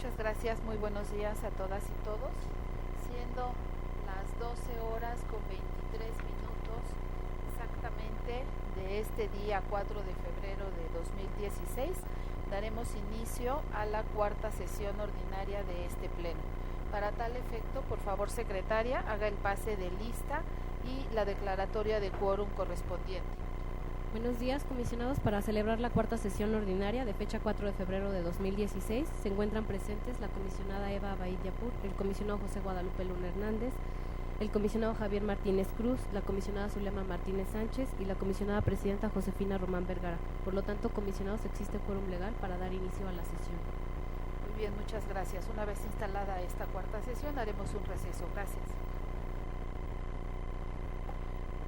Muchas gracias, muy buenos días a todas y todos. Siendo las 12 horas con 23 minutos exactamente de este día 4 de febrero de 2016, daremos inicio a la cuarta sesión ordinaria de este pleno. Para tal efecto, por favor, secretaria, haga el pase de lista y la declaratoria de quórum correspondiente. Buenos días, comisionados. Para celebrar la cuarta sesión ordinaria de fecha 4 de febrero de 2016, se encuentran presentes la comisionada Eva Abaid Yapur, el comisionado José Guadalupe Luna Hernández, el comisionado Javier Martínez Cruz, la comisionada Zulema Martínez Sánchez y la comisionada presidenta Josefina Román Vergara. Por lo tanto, comisionados, existe quórum legal para dar inicio a la sesión. Muy bien, muchas gracias. Una vez instalada esta cuarta sesión, haremos un receso. Gracias.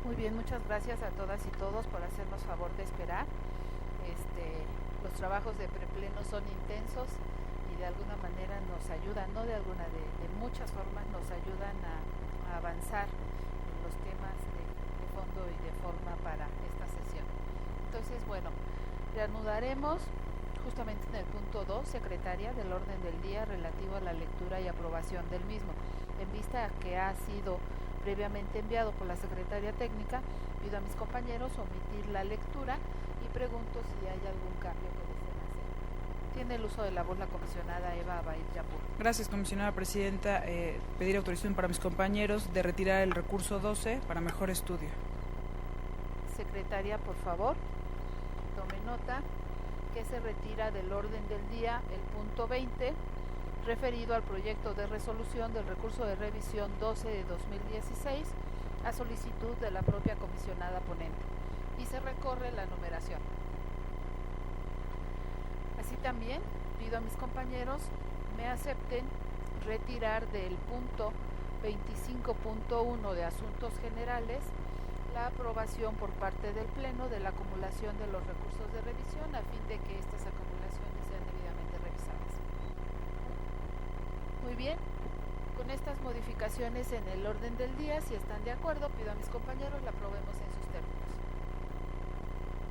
Muy bien, muchas gracias a todas y todos por hacernos favor de esperar. Los trabajos de prepleno son intensos y de alguna manera nos ayudan, no de alguna, de muchas formas nos ayudan a avanzar en los temas de fondo y de forma para esta sesión. Entonces, bueno, reanudaremos justamente en el punto 2, secretaria, del orden del día relativo a la lectura y aprobación del mismo. En vista a que ha sido previamente enviado por la secretaria técnica, pido a mis compañeros omitir la lectura y pregunto si hay algún cambio que deseen hacer. Tiene el uso de la voz la comisionada Eva Abaid Yapur. Gracias, comisionada presidenta. Pedir autorización para mis compañeros de retirar el recurso 12 para mejor estudio. Secretaria, por favor, tome nota que se retira del orden del día el punto 20, referido al proyecto de resolución del recurso de revisión 12 de 2016 a solicitud de la propia comisionada ponente, y se recorre la numeración. Así también pido a mis compañeros me acepten retirar del punto 25.1 de asuntos generales la aprobación por parte del Pleno de la acumulación de los recursos de revisión a fin de que estas acumulaciones sean debidamente revisadas. Muy bien, con estas modificaciones en el orden del día, si están de acuerdo, pido a mis compañeros la aprobemos en sus términos.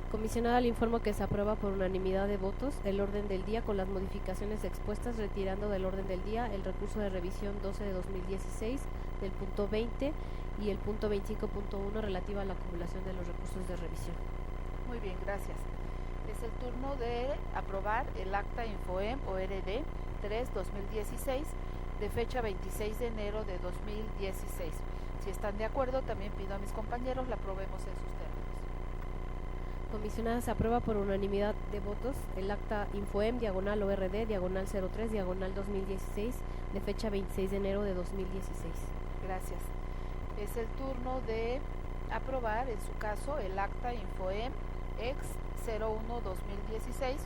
Comisionada, le informo que se aprueba por unanimidad de votos el orden del día con las modificaciones expuestas, retirando del orden del día el recurso de revisión 12 de 2016 del punto 20 y el punto 25.1 relativo a la acumulación de los recursos de revisión. Muy bien, gracias. Es el turno de aprobar el acta Infoem ORD 3-2016 de fecha 26 de enero de 2016. Si están de acuerdo, también pido a mis compañeros la aprobemos en sus términos. Comisionada, se aprueba por unanimidad de votos el acta Infoem diagonal ORD diagonal 03 diagonal 2016 de fecha 26 de enero de 2016. Gracias. Es el turno de aprobar, en su caso, el acta Infoem ex 01-2016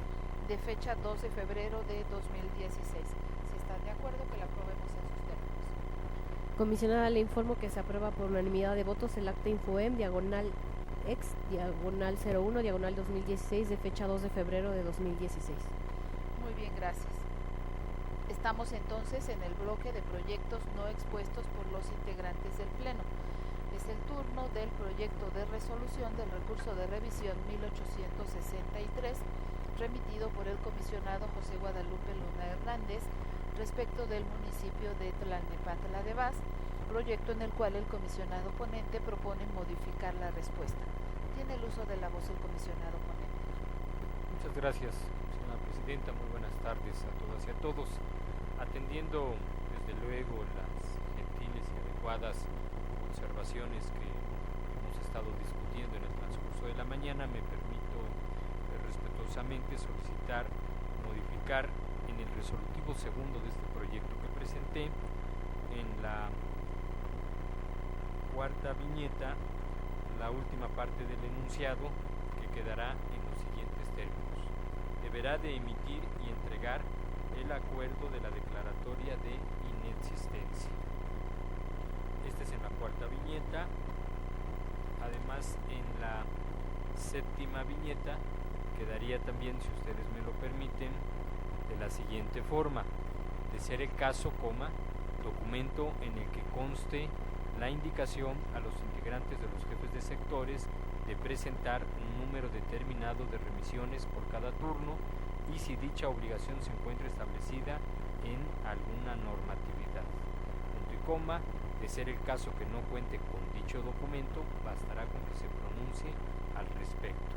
de fecha 2 de febrero de 2016. Si están de acuerdo, que la aprobemos en sus términos. Comisionada, le informo que se aprueba por unanimidad de votos el acta Infoem diagonal ex diagonal 01 diagonal 2016 de fecha 2 de febrero de 2016. Muy bien, gracias. Estamos entonces en el bloque de proyectos no expuestos por los integrantes del Pleno. Es el turno del proyecto de resolución del recurso de revisión 1863, remitido por el comisionado José Guadalupe Luna Hernández respecto del municipio de Tlalnepantla de Vaz, proyecto en el cual el comisionado ponente propone modificar la respuesta. Tiene el uso de la voz el comisionado ponente. Muchas gracias, señora presidenta. Muy buenas tardes a todas y a todos. Atendiendo desde luego las gentiles y adecuadas observaciones que hemos estado discutiendo en el transcurso de la mañana, me permito respetuosamente solicitar modificar en el resolutivo segundo de este proyecto que presenté, en la cuarta viñeta, la última parte del enunciado, que quedará en los siguientes términos: deberá de emitir y entregar el acuerdo de la declaratoria de inexistencia. Esta es en la cuarta viñeta. Además, en la séptima viñeta quedaría también, si ustedes me lo permiten, de la siguiente forma: de ser el caso, documento en el que conste la indicación a los integrantes de los jefes de sectores de presentar un número determinado de remisiones por cada turno y si dicha obligación se encuentra establecida en alguna normatividad. Punto y coma. De ser el caso que no cuente con dicho documento, bastará con que se pronuncie al respecto.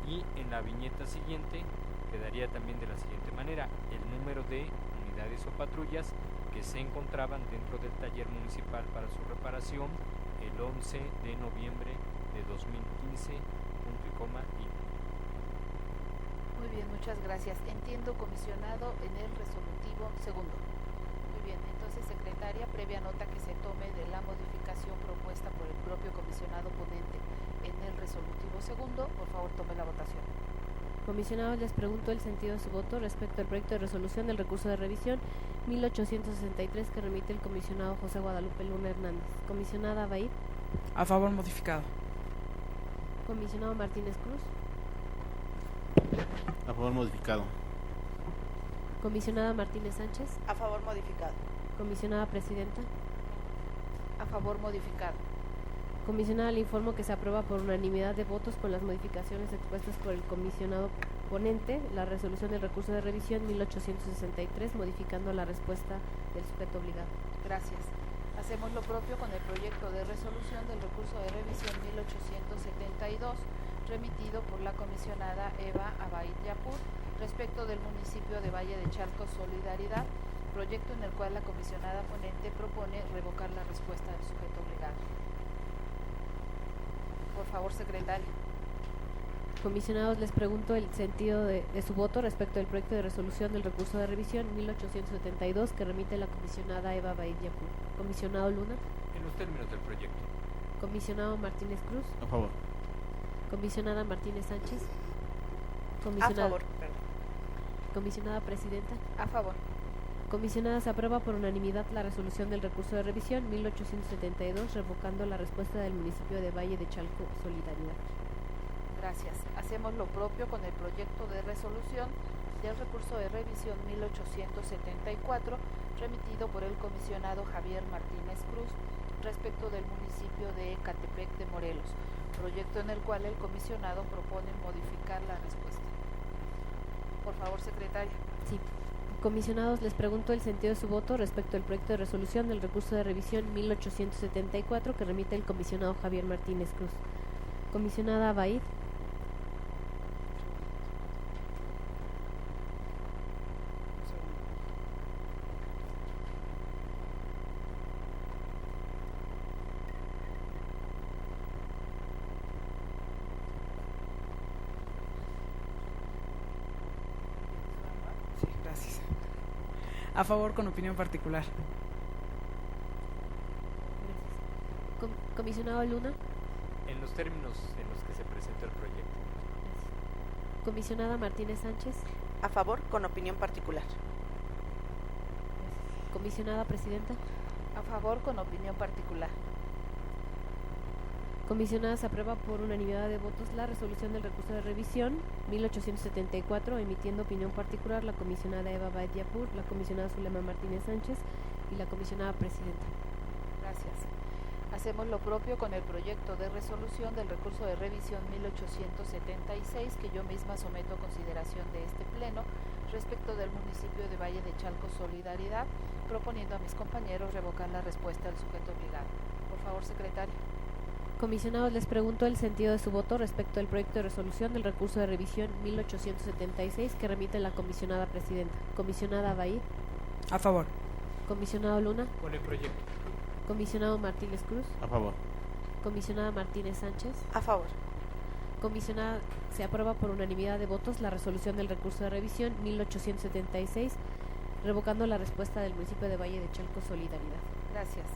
Y en la viñeta siguiente quedaría también de la siguiente manera: el número de unidades o patrullas que se encontraban dentro del taller municipal para su reparación el 11 de noviembre de 2015, punto y coma y. Muy bien, muchas gracias. Entiendo, comisionado, en el resolutivo segundo. Muy bien, entonces, secretaria, previa nota que se tome de la modificación propuesta por el propio comisionado ponente en el resolutivo segundo, por favor tome la votación. Comisionados, les pregunto el sentido de su voto respecto al proyecto de resolución del recurso de revisión 1863 que remite el comisionado José Guadalupe Luna Hernández. Comisionada Baid. A favor modificado. Comisionado Martínez Cruz. A favor modificado. Comisionada Martínez Sánchez. A favor modificado. Comisionada Presidenta. A favor modificado. Comisionada, le informo que se aprueba por unanimidad de votos con las modificaciones expuestas por el comisionado ponente la resolución del recurso de revisión 1863, modificando la respuesta del sujeto obligado. Gracias. Hacemos lo propio con el proyecto de resolución del recurso de revisión 1872, remitido por la comisionada Eva Abaid Yapur respecto del municipio de Valle de Chalco Solidaridad, proyecto en el cual la comisionada ponente propone revocar la respuesta del sujeto obligado. Por favor, secretario. Comisionados, les pregunto el sentido de su voto respecto al proyecto de resolución del recurso de revisión 1872 que remite la comisionada Eva Baid Yapur. Comisionado Luna. En los términos del proyecto. Comisionado Martínez Cruz. A favor. Comisionada Martínez Sánchez. A favor. Comisionada Presidenta. A favor. Comisionada, se aprueba por unanimidad la resolución del recurso de revisión 1872, revocando la respuesta del municipio de Valle de Chalco Solidaridad. Gracias. Hacemos lo propio con el proyecto de resolución del recurso de revisión 1874, remitido por el comisionado Javier Martínez Cruz respecto del municipio de Ecatepec de Morelos, proyecto en el cual el comisionado propone modificar la respuesta. Por favor, secretaria. Sí. Comisionados, les pregunto el sentido de su voto respecto al proyecto de resolución del recurso de revisión 1874 que remite el comisionado Javier Martínez Cruz. Comisionada Baid. Sí, gracias. A favor con opinión particular. Comisionado Luna. En los términos en los que se presenta el proyecto. Gracias. Comisionada Martínez Sánchez. A favor con opinión particular. Gracias. Comisionada Presidenta. A favor con opinión particular. Comisionada, se aprueba por unanimidad de votos la resolución del recurso de revisión 1874, emitiendo opinión particular la comisionada Eva Baid Yapur, la comisionada Zulema Martínez Sánchez y la comisionada Presidenta. Gracias. Hacemos lo propio con el proyecto de resolución del recurso de revisión 1876 que yo misma someto a consideración de este pleno respecto del municipio de Valle de Chalco Solidaridad, proponiendo a mis compañeros revocar la respuesta del sujeto obligado. Por favor, secretario. Comisionados, les pregunto el sentido de su voto respecto al proyecto de resolución del recurso de revisión 1876 que remite la comisionada Presidenta. Comisionada Baid. A favor. Comisionado Luna. Con el proyecto. Comisionado Martínez Cruz. A favor. Comisionada Martínez Sánchez. A favor. Comisionada, se aprueba por unanimidad de votos la resolución del recurso de revisión 1876, revocando la respuesta del municipio de Valle de Chalco Solidaridad. Gracias.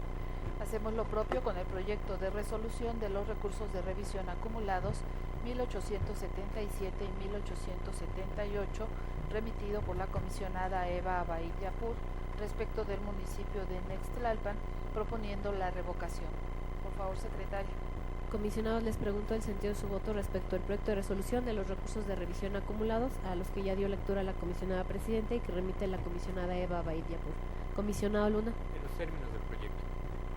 Hacemos lo propio con el proyecto de resolución de los recursos de revisión acumulados 1877 y 1878, remitido por la comisionada Eva Abaid Yapur respecto del municipio de Nextlalpan, proponiendo la revocación. Por favor, secretario. Comisionados, les pregunto el sentido de su voto respecto al proyecto de resolución de los recursos de revisión acumulados, a los que ya dio lectura la comisionada Presidenta y que remite la comisionada Eva Abaid Yapur. Comisionado Luna. En los términos del proyecto.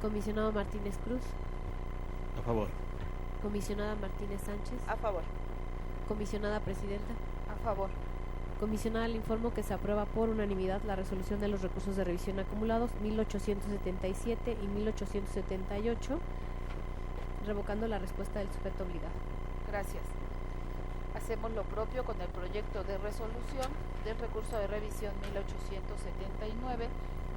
Comisionado Martínez Cruz. A favor. Comisionada Martínez Sánchez. A favor. Comisionada Presidenta. A favor. Comisionada, le informo que se aprueba por unanimidad la resolución de los recursos de revisión acumulados 1877 y 1878, revocando la respuesta del sujeto obligado. Gracias. Hacemos lo propio con el proyecto de resolución del recurso de revisión 1879,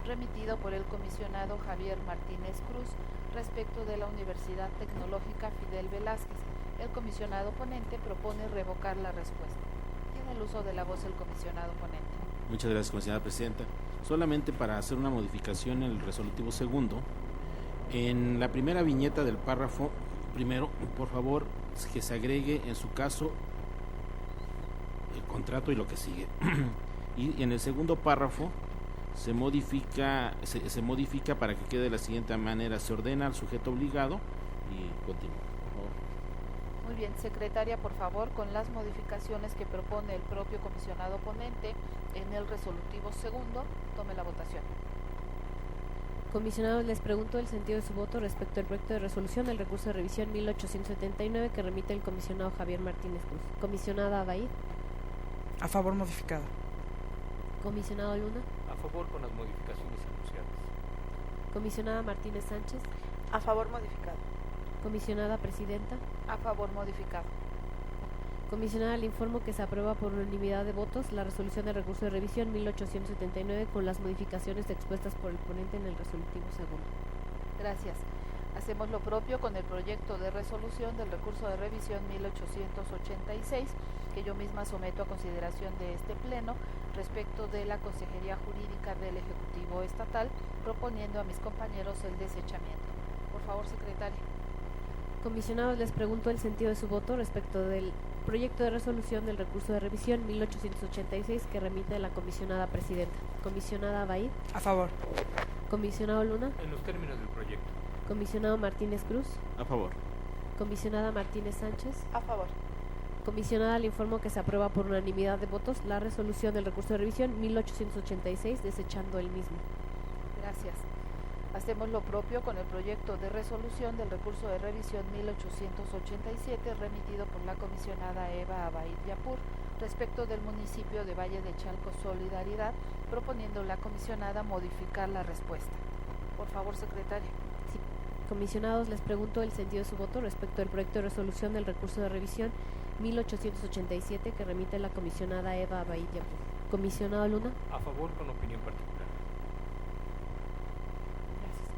remitido por el comisionado Javier Martínez Cruz respecto de la Universidad Tecnológica Fidel Velázquez. El comisionado ponente propone revocar la respuesta. Tiene el uso de la voz el comisionado ponente. Muchas gracias, comisionada presidenta. Solamente para hacer una modificación en el resolutivo segundo, en la primera viñeta del párrafo primero, por favor, que se agregue en su caso el contrato y lo que sigue. Y en el segundo párrafo se modifica para que quede de la siguiente manera: se ordena al sujeto obligado y continúa. Por favor. Muy bien, secretaria, por favor, con las modificaciones que propone el propio comisionado ponente en el resolutivo segundo, tome la votación. Comisionados, les pregunto el sentido de su voto respecto al proyecto de resolución del recurso de revisión 1879 que remite el comisionado Javier Martínez Cruz. Comisionada Abaid. A favor, modificado. Comisionado Luna. A favor con las modificaciones anunciadas. Comisionada Martínez Sánchez. A favor, modificado. Comisionada Presidenta. A favor, modificado. Comisionada, le informo que se aprueba por unanimidad de votos la resolución del recurso de revisión 1879 con las modificaciones expuestas por el ponente en el resolutivo segundo. Gracias. Hacemos lo propio con el proyecto de resolución del recurso de revisión 1886, que yo misma someto a consideración de este Pleno respecto de la Consejería Jurídica del Ejecutivo Estatal, proponiendo a mis compañeros el desechamiento. Por favor, secretaria. Comisionados, les pregunto el sentido de su voto respecto del proyecto de resolución del recurso de revisión 1886 que remite la comisionada presidenta. Comisionada Abaid. A favor. Comisionado Luna. En los términos del proyecto. Comisionado Martínez Cruz. A favor. Comisionada Martínez Sánchez. A favor. Comisionada, le informo que se aprueba por unanimidad de votos la resolución del recurso de revisión 1886 desechando el mismo. Gracias. Hacemos lo propio con el proyecto de resolución del recurso de revisión 1887 remitido por la comisionada Eva Abaid Yapur respecto del municipio de Valle de Chalco Solidaridad, proponiendo la comisionada modificar la respuesta. Por favor, secretaria. Sí. Comisionados, les pregunto el sentido de su voto respecto del proyecto de resolución del recurso de revisión 1887 que remite la comisionada Eva Abaid Yapur. Comisionado Luna. A favor con opinión particular.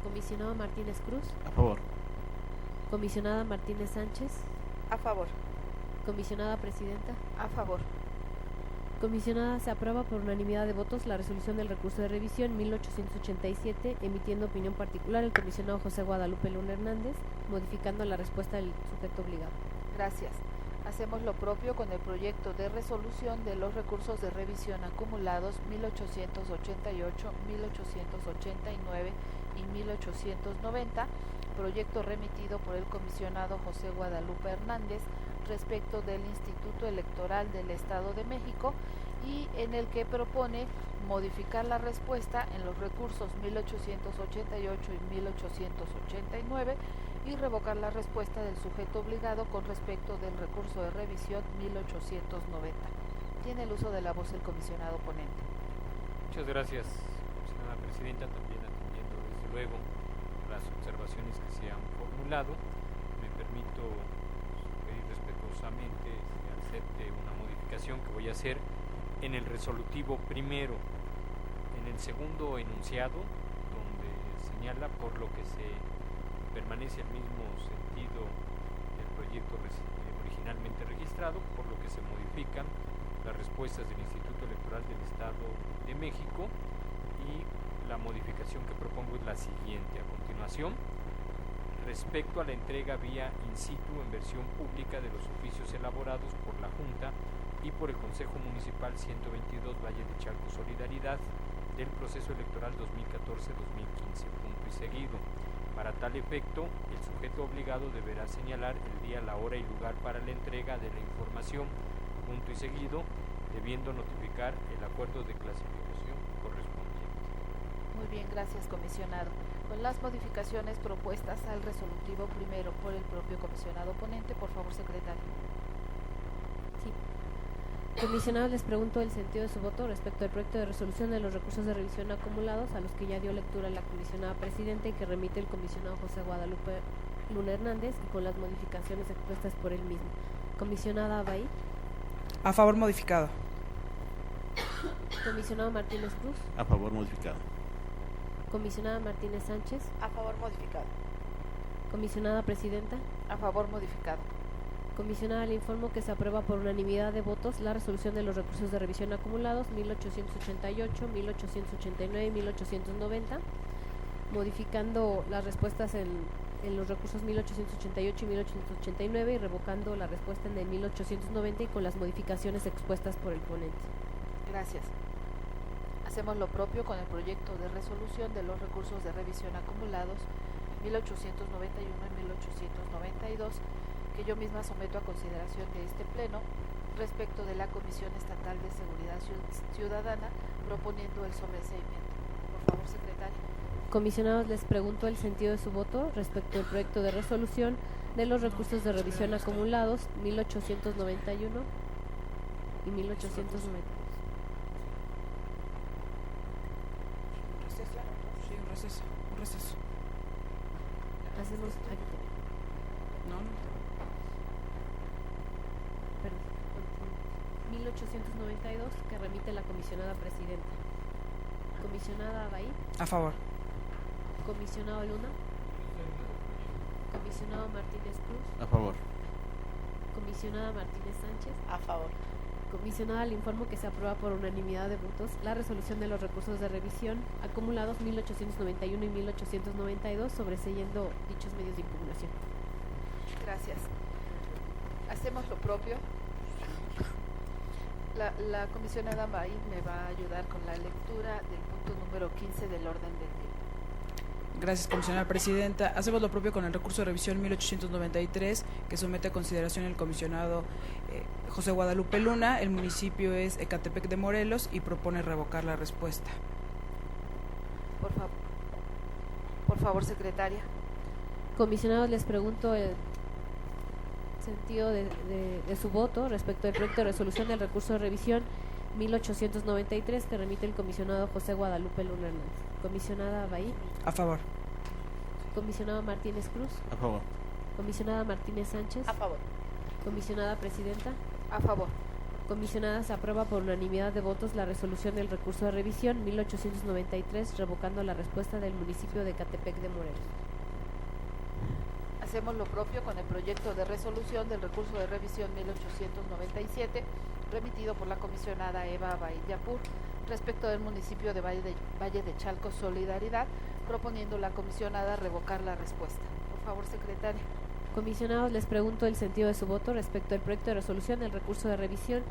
Comisionado Martínez Cruz. A favor. Comisionada Martínez Sánchez. A favor. Comisionada Presidenta. A favor. Comisionada, se aprueba por unanimidad de votos la resolución del recurso de revisión 1887, emitiendo opinión particular el comisionado José Guadalupe Luna Hernández, modificando la respuesta del sujeto obligado. Gracias. Hacemos lo propio con el proyecto de resolución de los recursos de revisión acumulados 1888, 1889 y 1890, proyecto remitido por el comisionado José Guadalupe Hernández respecto del Instituto Electoral del Estado de México y en el que propone modificar la respuesta en los recursos 1888 y 1889 y revocar la respuesta del sujeto obligado con respecto del recurso de revisión 1890. Tiene el uso de la voz el comisionado ponente. Muchas gracias, comisionada presidenta, también atendiendo desde luego las observaciones que se han formulado. Me permito pedir respetuosamente que acepte una modificación que voy a hacer en el resolutivo primero, en el segundo enunciado, donde señala por lo que se permanece el mismo sentido del proyecto originalmente registrado, por lo que se modifican las respuestas del Instituto Electoral del Estado de México, y la modificación que propongo es la siguiente. A continuación, respecto a la entrega vía in situ en versión pública de los oficios elaborados por la Junta y por el Consejo Municipal 122 Valle de Chalco Solidaridad del proceso electoral 2014-2015, punto y seguido. Para tal efecto, el sujeto obligado deberá señalar el día, la hora y lugar para la entrega de la información, punto y seguido, debiendo notificar el acuerdo de clasificación correspondiente. Muy bien, gracias, comisionado. Con las modificaciones propuestas al resolutivo primero por el propio comisionado ponente, por favor, secretario. Sí. Comisionados, les pregunto el sentido de su voto respecto al proyecto de resolución de los recursos de revisión acumulados a los que ya dio lectura la comisionada presidenta y que remite el comisionado José Guadalupe Luna Hernández y con las modificaciones expuestas por él mismo. Comisionada Abay. A favor modificado. Comisionado Martínez Cruz. A favor modificado. Comisionada Martínez Sánchez. A favor modificado. Comisionada presidenta. A favor modificado. Comisionada, le informo que se aprueba por unanimidad de votos la resolución de los recursos de revisión acumulados 1888, 1889 y 1890, modificando las respuestas en los recursos 1888 y 1889 y revocando la respuesta en el 1890 y con las modificaciones expuestas por el ponente. Gracias. Hacemos lo propio con el proyecto de resolución de los recursos de revisión acumulados 1891 y 1892, que yo misma someto a consideración de este Pleno respecto de la Comisión Estatal de Seguridad Ciudadana, proponiendo el sobreseimiento. Por favor, secretaria. Comisionados, les pregunto el sentido de su voto respecto al proyecto de resolución de los recursos de revisión acumulados 1891 y 1892. Sí, un receso. Hacemos aquí. No. Perdón, 1892 que remite la comisionada presidenta. Comisionada Abay. A favor. Comisionado Luna. Comisionado Martínez Cruz. A favor. Comisionada Martínez Sánchez. A favor. Comisionada, le informo que se aprueba por unanimidad de votos la resolución de los recursos de revisión acumulados 1891 y 1892, sobreseyendo dichos medios de impugnación. Gracias. Hacemos lo propio. La comisionada Abay me va a ayudar con la lectura del punto número 15 del orden del día. Gracias, comisionada presidenta. Hacemos lo propio con el recurso de revisión 1893, que somete a consideración el comisionado José Guadalupe Luna. El municipio es Ecatepec de Morelos y propone revocar la respuesta. Por favor, secretaria. Comisionados, les pregunto el sentido de su voto respecto al proyecto de resolución del recurso de revisión 1893 que remite el comisionado José Guadalupe Luna Hernández. Comisionada Abay. A favor. Comisionado Martínez Cruz. A favor. Comisionada Martínez Sánchez. A favor. Comisionada presidenta. A favor. Comisionada, se aprueba por unanimidad de votos la resolución del recurso de revisión 1893 revocando la respuesta del municipio de Ecatepec de Morelos. Hacemos lo propio con el proyecto de resolución del recurso de revisión 1897 remitido por la comisionada Eva Abay Yapur respecto del municipio de Valle de Chalco Solidaridad, proponiendo la comisionada revocar la respuesta. Por favor, secretaria. Comisionados, les pregunto el sentido de su voto respecto al proyecto de resolución del recurso de revisión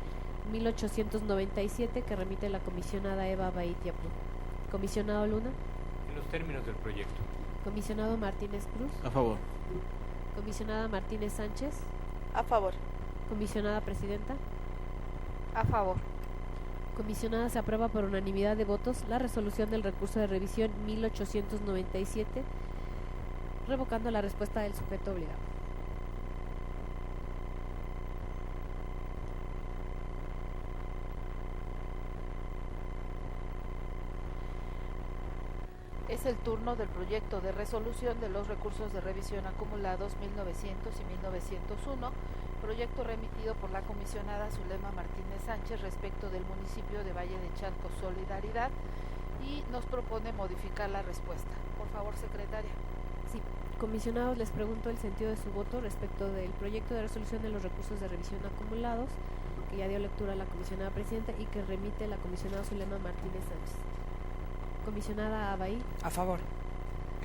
1897 que remite la comisionada Eva Abay Yapur. Comisionado Luna. En los términos del proyecto. Comisionado Martínez Cruz. A favor. Comisionada Martínez Sánchez. A favor. Comisionada presidenta. A favor. Comisionada, se aprueba por unanimidad de votos la resolución del recurso de revisión 1897 revocando la respuesta del sujeto obligado. Es el turno del proyecto de resolución de los recursos de revisión acumulados 1900 y 1901, proyecto remitido por la comisionada Zulema Martínez Sánchez respecto del municipio de Valle de Chalco Solidaridad y nos propone modificar la respuesta. Por favor, secretaria. Sí. Comisionados, les pregunto el sentido de su voto respecto del proyecto de resolución de los recursos de revisión acumulados que ya dio lectura a la comisionada presidenta y que remite la comisionada Zulema Martínez Sánchez. Comisionada Abay. A favor.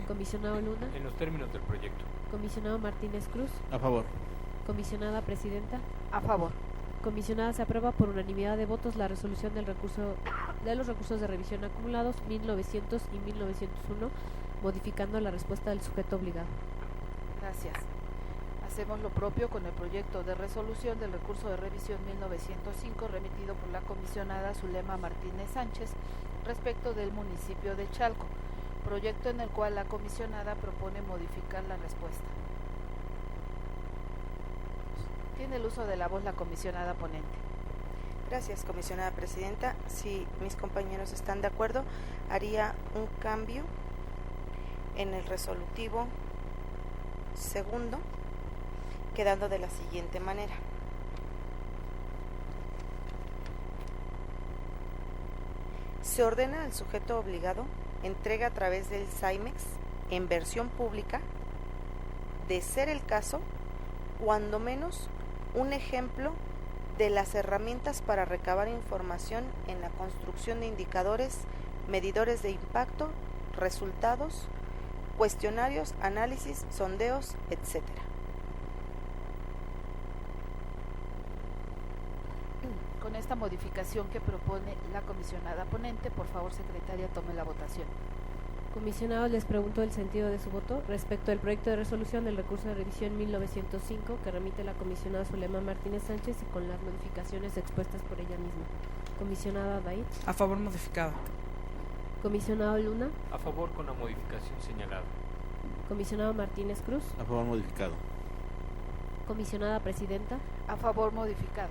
Comisionado Luna. En los términos del proyecto. Comisionado Martínez Cruz. A favor. Comisionada presidenta. A favor. Comisionada, se aprueba por unanimidad de votos la resolución del de los recursos de revisión acumulados 1900 y 1901, modificando la respuesta del sujeto obligado. Gracias. Hacemos lo propio con el proyecto de resolución del recurso de revisión 1905 remitido por la comisionada Zulema Martínez Sánchez respecto del municipio de Chalco, proyecto en el cual la comisionada propone modificar la respuesta. Tiene el uso de la voz la comisionada ponente. Gracias, comisionada presidenta. Si mis compañeros están de acuerdo, haría un cambio en el resolutivo segundo, quedando de la siguiente manera. Se ordena al sujeto obligado entrega a través del SAIMEX en versión pública, de ser el caso, cuando menos un ejemplo de las herramientas para recabar información en la construcción de indicadores, medidores de impacto, resultados, cuestionarios, análisis, sondeos, etc. Con esta modificación que propone la comisionada ponente, por favor, secretaria, tome la votación. Comisionados, les pregunto el sentido de su voto respecto al proyecto de resolución del recurso de revisión 1905 que remite la comisionada Zulema Martínez Sánchez y con las modificaciones expuestas por ella misma. Comisionada Baid. A favor modificado. Comisionado Luna. A favor con la modificación señalada. Comisionado Martínez Cruz. A favor modificado. Comisionada Presidenta. A favor modificado.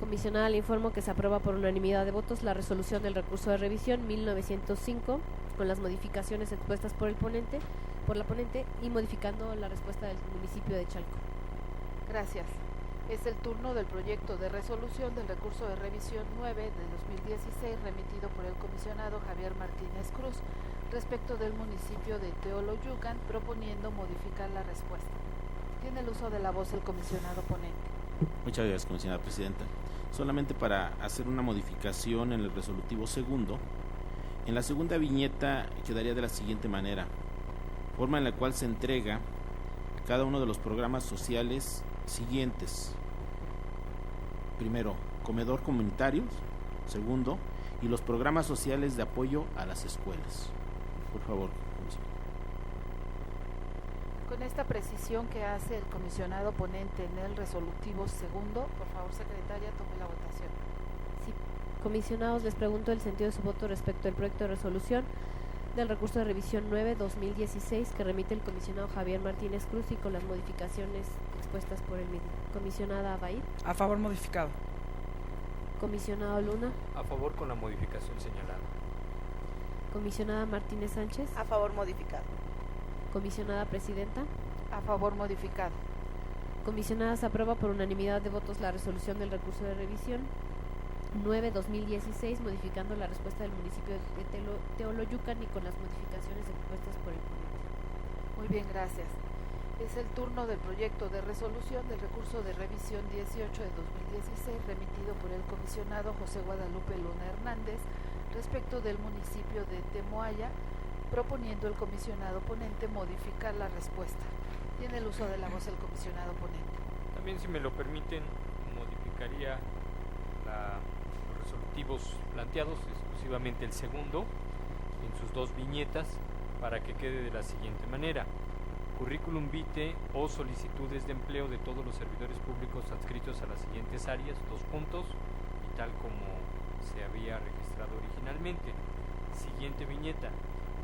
Comisionada, le informo que se aprueba por unanimidad de votos la resolución del recurso de revisión 1905 con las modificaciones expuestas por la ponente y modificando la respuesta del municipio de Chalco. Gracias. Es el turno del proyecto de resolución del recurso de revisión 9 de 2016 remitido por el comisionado Javier Martínez Cruz respecto del municipio de Teoloyucan, proponiendo modificar la respuesta. Tiene el uso de la voz el comisionado ponente. Muchas gracias, comisionada presidenta. Solamente para hacer una modificación en el resolutivo segundo, en la segunda viñeta quedaría de la siguiente manera: forma en la cual se entrega cada uno de los programas sociales siguientes. Primero, comedor comunitarios. Segundo, y los programas sociales de apoyo a las escuelas. Por favor, comisionada. Con esta precisión que hace el comisionado ponente en el resolutivo segundo, por favor, secretaria, tome la votación. Sí. Comisionados, les pregunto el sentido de su voto respecto al proyecto de resolución del recurso de revisión 9-2016 que remite el comisionado Javier Martínez Cruz y con las modificaciones expuestas por el mismo. Comisionada Baid. A favor modificado. Comisionado Luna. A favor con la modificación señalada. Comisionada Martínez Sánchez. A favor modificado. Comisionada Presidenta. A favor modificado. Comisionada, se aprueba por unanimidad de votos la resolución del recurso de revisión 9-2016 modificando la respuesta del municipio de Teoloyucan y con las modificaciones expuestas por el ponente. Muy bien, gracias. Es el turno del proyecto de resolución del recurso de revisión 18 de 2016 remitido por el comisionado José Guadalupe Luna Hernández respecto del municipio de Temoaya, proponiendo el comisionado ponente modificar la respuesta. Tiene el uso de la voz el comisionado ponente. También, si me lo permiten, modificaría los resolutivos planteados, exclusivamente el segundo, en sus dos viñetas, para que quede de la siguiente manera: currículum vitae o solicitudes de empleo de todos los servidores públicos adscritos a las siguientes áreas, y tal como se había registrado originalmente. Siguiente viñeta: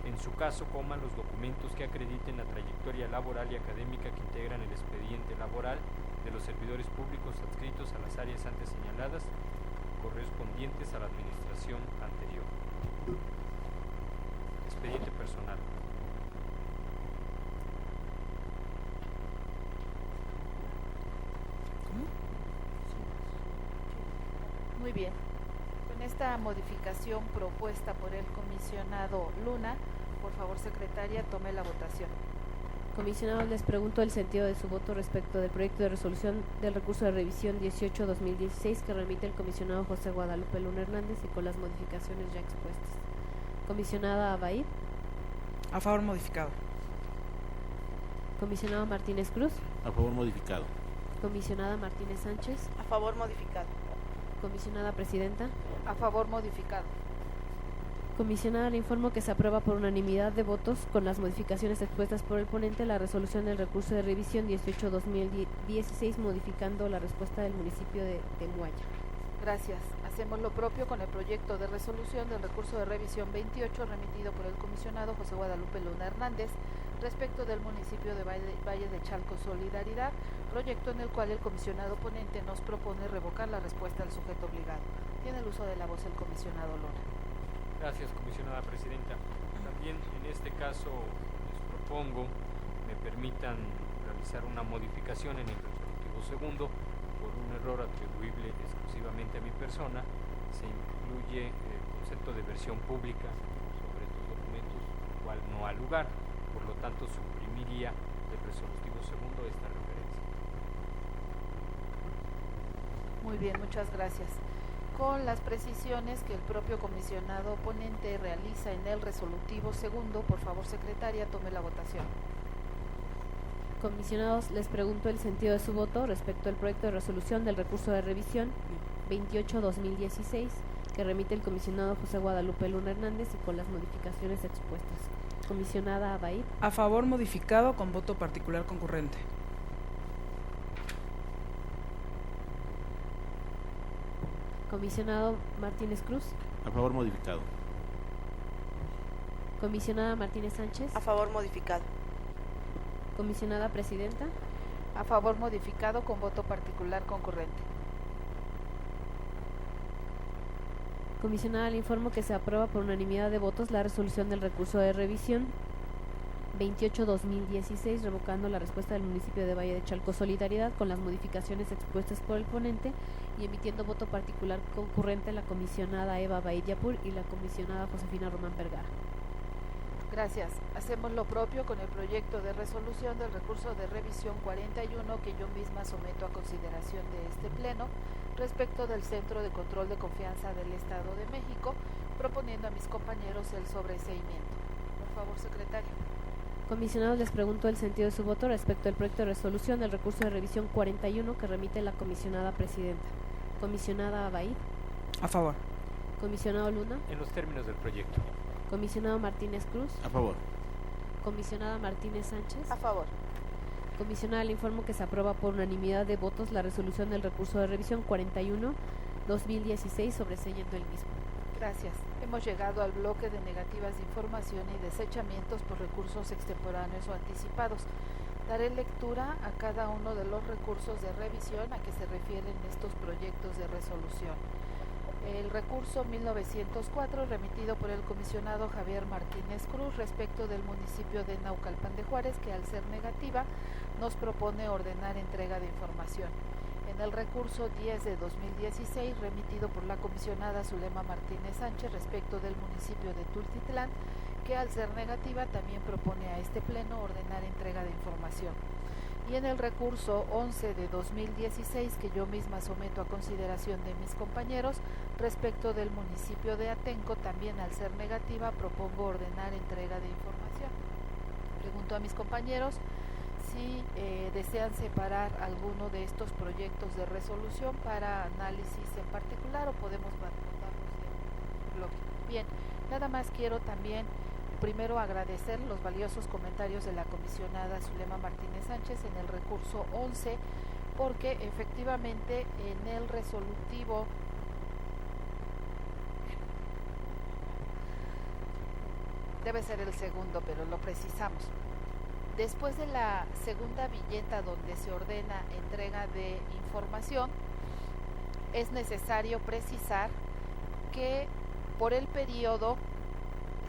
en su caso, los documentos que acrediten la trayectoria laboral y académica que integran el expediente laboral de los servidores públicos adscritos a las áreas antes señaladas, correspondientes a la administración anterior. Expediente personal. Muy bien. Con esta modificación propuesta por el comisionado Luna, por favor, secretaria, tome la votación. Comisionados, les pregunto el sentido de su voto respecto del proyecto de resolución del recurso de revisión 18-2016 que remite el comisionado José Guadalupe Luna Hernández y con las modificaciones ya expuestas. Comisionada Baid. A favor modificado. Comisionado Martínez Cruz. A favor modificado. Comisionada Martínez Sánchez. A favor modificado. Comisionada Presidenta. A favor modificado. Comisionada, le informo que se aprueba por unanimidad de votos con las modificaciones expuestas por el ponente la resolución del recurso de revisión 18-2016 modificando la respuesta del municipio de Temoaya. Gracias. Hacemos lo propio con el proyecto de resolución del recurso de revisión 28 remitido por el comisionado José Guadalupe Luna Hernández respecto del municipio de Valle de Chalco Solidaridad, proyecto en el cual el comisionado ponente nos propone revocar la respuesta al sujeto obligado. Tiene el uso de la voz el comisionado Luna. Gracias, comisionada presidenta. También en este caso les propongo me permitan realizar una modificación en el resolutivo segundo. Por un error atribuible exclusivamente a mi persona, se incluye el concepto de versión pública sobre estos documentos, lo cual no ha lugar. Por lo tanto, suprimiría del resolutivo segundo esta referencia. Muy bien, muchas gracias. Con las precisiones que el propio comisionado ponente realiza en el resolutivo segundo, por favor, secretaria, tome la votación. Comisionados, les pregunto el sentido de su voto respecto al proyecto de resolución del recurso de revisión 28-2016 que remite el comisionado José Guadalupe Luna Hernández y con las modificaciones expuestas. Comisionada Abaid. A favor, modificado con voto particular concurrente. Comisionado Martínez Cruz. A favor, modificado. Comisionada Martínez Sánchez. A favor, modificado. Comisionada Presidenta. A favor, modificado con voto particular concurrente. Comisionada, le informo que se aprueba por unanimidad de votos la resolución del recurso de revisión 28-2016, revocando la respuesta del municipio de Valle de Chalco Solidaridad con las modificaciones expuestas por el ponente y emitiendo voto particular concurrente la comisionada Eva Abaid Yapur y la comisionada Josefina Román Vergara. Gracias. Hacemos lo propio con el proyecto de resolución del recurso de revisión 41 que yo misma someto a consideración de este pleno respecto del Centro de Control de Confianza del Estado de México, proponiendo a mis compañeros el sobreseimiento. Por favor, secretario. Comisionados, les pregunto el sentido de su voto respecto al proyecto de resolución del recurso de revisión 41 que remite la comisionada presidenta. Comisionada Abaid. A favor. Comisionado Luna. En los términos del proyecto. Comisionado Martínez Cruz. A favor. Comisionada Martínez Sánchez. A favor. Comisionada, le informo que se aprueba por unanimidad de votos la resolución del recurso de revisión 41-2016 sobreseyendo el mismo. Gracias. Hemos llegado al bloque de negativas de información y desechamientos por recursos extemporáneos o anticipados. Daré lectura a cada uno de los recursos de revisión a que se refieren estos proyectos de resolución. El recurso 1904 remitido por el comisionado Javier Martínez Cruz respecto del municipio de Naucalpan de Juárez, que al ser negativa nos propone ordenar entrega de información. En el recurso 10 de 2016 remitido por la comisionada Zulema Martínez Sánchez respecto del municipio de Tultitlán, que al ser negativa también propone a este pleno ordenar entrega de información. Y en el recurso 11 de 2016 que yo misma someto a consideración de mis compañeros respecto del municipio de Atenco, también al ser negativa propongo ordenar entrega de información. Pregunto a mis compañeros si desean separar alguno de estos proyectos de resolución para análisis en particular o podemos votarlos en bloque. Bien, nada más quiero también primero agradecer los valiosos comentarios de la comisionada Zulema Martínez Sánchez en el recurso 11, porque efectivamente en el resolutivo debe ser el segundo, pero lo precisamos. Después de la segunda viñeta donde se ordena entrega de información, es necesario precisar que por el periodo,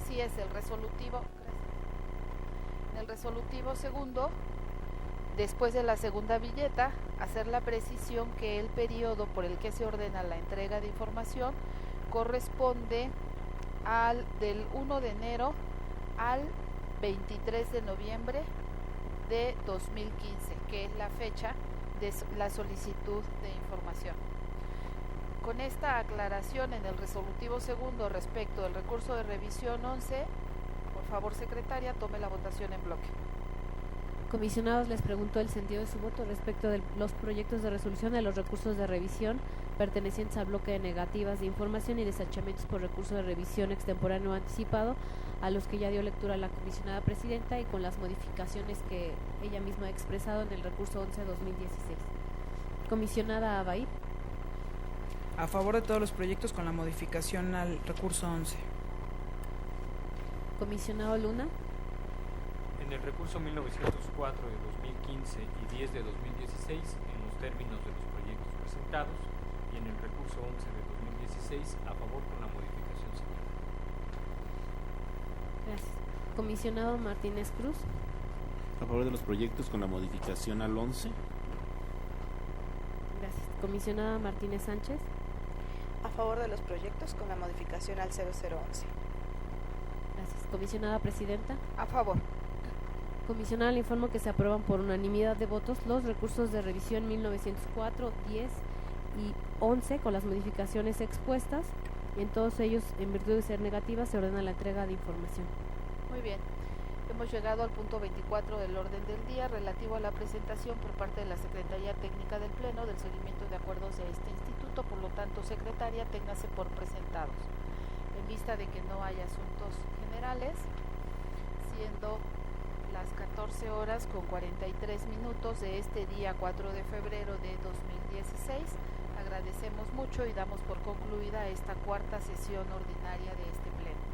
si es el resolutivo, en el resolutivo segundo, después de la segunda viñeta, hacer la precisión que el periodo por el que se ordena la entrega de información corresponde del 1 de enero al 23 de noviembre de 2015, que es la fecha de la solicitud de información. Con esta aclaración en el resolutivo segundo respecto del recurso de revisión 11, por favor, secretaria, tome la votación en bloque. Comisionados, les pregunto el sentido de su voto respecto de los proyectos de resolución de los recursos de revisión pertenecientes al bloque de negativas de información y desechamientos por recurso de revisión extemporáneo anticipado, a los que ya dio lectura la comisionada presidenta y con las modificaciones que ella misma ha expresado en el recurso 11-2016. Comisionada Abaid. A favor de todos los proyectos con la modificación al recurso 11. Comisionado Luna. En En el recurso 1904 de 2015 y 10 de 2016, en los términos de los proyectos presentados, y en el recurso 11 de 2016, a favor con la modificación señalada. Gracias. Comisionado Martínez Cruz. A favor de los proyectos con la modificación al 11. Gracias. Comisionada Martínez Sánchez. A favor de los proyectos con la modificación al 0011. Gracias. Comisionada Presidenta. A favor. Comisionada, le informo que se aprueban por unanimidad de votos los recursos de revisión 1904, 10 y 11 con las modificaciones expuestas, y en todos ellos, en virtud de ser negativas, se ordena la entrega de información. Muy bien. Hemos llegado al punto 24 del orden del día relativo a la presentación por parte de la Secretaría Técnica del Pleno del seguimiento de acuerdos de este instituto. Por lo tanto, Secretaria, téngase por presentados. En vista de que no hay asuntos generales, siendo las 14 horas con 43 minutos de este día 4 de febrero de 2016, agradecemos mucho y damos por concluida esta cuarta sesión ordinaria de este pleno.